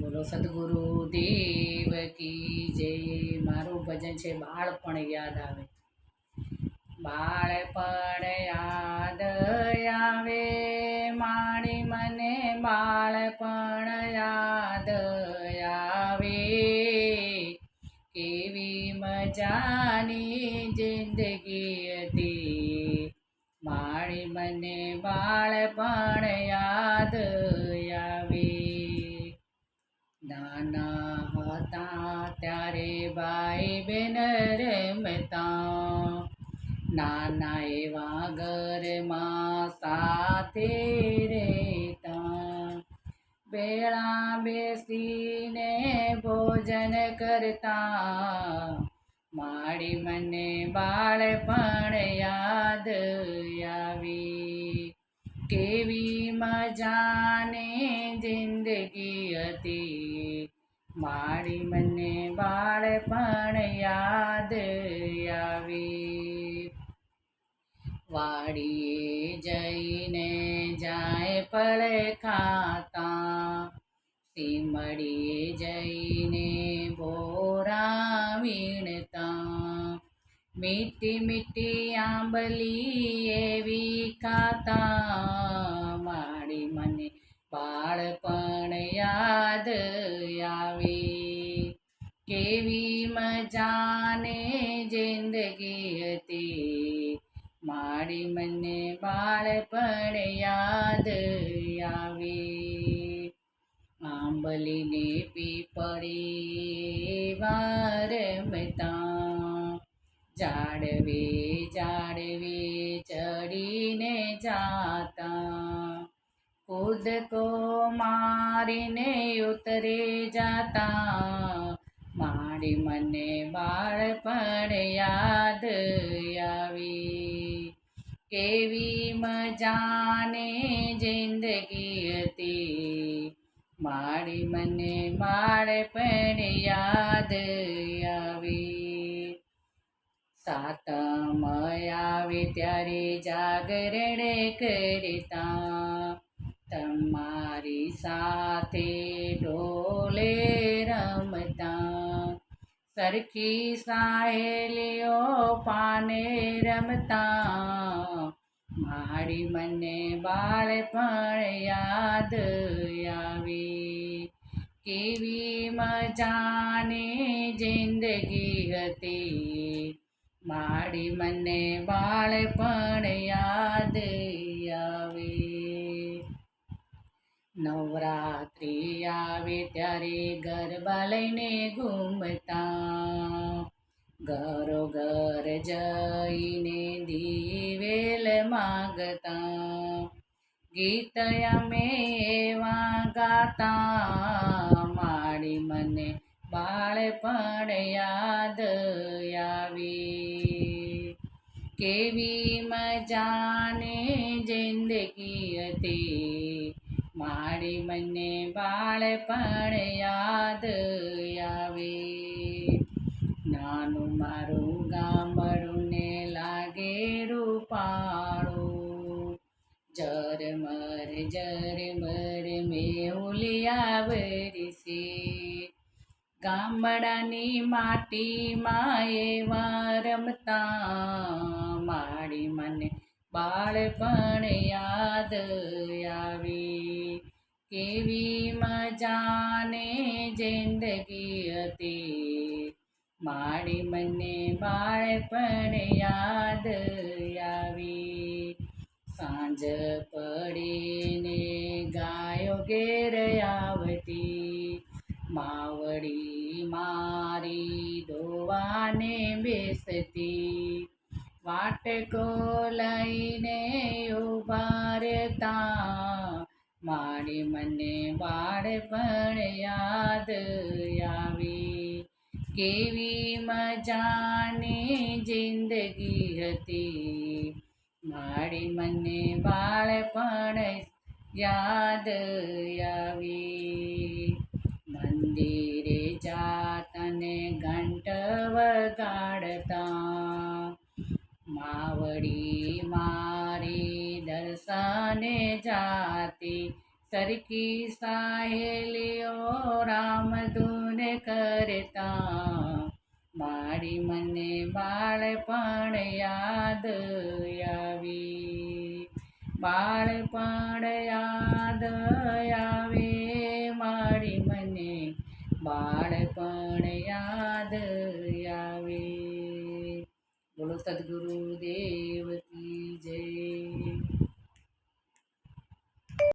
બોલો સદગુરુ દેવ કી જય। મારું ભજન છે બાળપણ યાદ આવે। બાળપણ યાદ આવે મારી મને બાળપણ યાદ આવે। કેવી મજાની જિંદગી હતી મારી મને બાળપણ યાદ આવે। નાના હતા ત્યારે ભાઈ બહેન રમતા, નાના એવા ઘરમાં સાથે રહેતા, ભેળા બેસીને ભોજન કરતા મારી મને બાળપણ યાદ આવી। કેવી મજાની જિંદગી હતી મારી મને બાળપણ યાદ આવી। વાડીએ જઈને જાયફળ ખાતા, સીમડીએ જઈને બોરા વીણતા, મીઠી મીઠી આંબલી એવી ખાતા મારી મને બાળપણ યાદ આવી। કેવી મજાની જિંદગી હતી મારી મને બાળપણ યાદ આવી। આંબલીને પીપળી રમતા, ઝાડવે ઝાડવે ચડીને જાતા, કૂદકો મારીને ઉતરે જાતા મારી મને બાળપણ યાદ આવી। કેવી મજાની જિંદગી હતી મારી મને બાળપણ યાદ આવી। સાતમ આવે ત્યારે જાગરણ કરતા, તમારી સાથે ઢોલે રમતા, સરખી સહેલીઓ પાને રમતા મારી મને બાળપણ યાદ આવી। કેવી મજાની જિંદગી હતી મારી મને બાળપણ યાદ આવે। નવરાત્રિ આવે ત્યારે ગરબા લઈને ઘૂમતા, ઘરો ઘર જઈને દિવેલ માગતા, ગીત અમે એવા ગાતા મારી મને બાળપણ યાદ આવી। કેવી મજાની જિંદગી હતી મારી મને બાળપણ યાદ આવે। નાનું મારું ગામડું ને લાગે રૂપાળું, ઝરમર ઝરમર મેહુલિયા વરસે, ગામડાની માટીમાં એવા રમતા મારી મને બાળપણ યાદ આવી। કેવી મજાની જિંદગી હતી મારી મને બાળપણ યાદ આવી। સાંજ પડીને ગાયો ઘેર આવતી, માવડી મારી દોવાને બેસતી, વાટકો લઈને ઊભા રહેતા મારી મને બાળપણ યાદ આવી। કેવી મજાની જિંદગી હતી મારી મને બાળપણ યાદ આવી। મંદિરે જાતા ને ઘંટ વગાડતા, માવડી મારી દર્શને જાતી, સરખી સહેલીઓ સહેલીઓ રામ ધૂન કરતા મારી મને બાળપણ યાદ આવી બાળપણ યાદ આવે મારી મને બાળપણ યાદ આવે બોલો સદગુરુ દેવ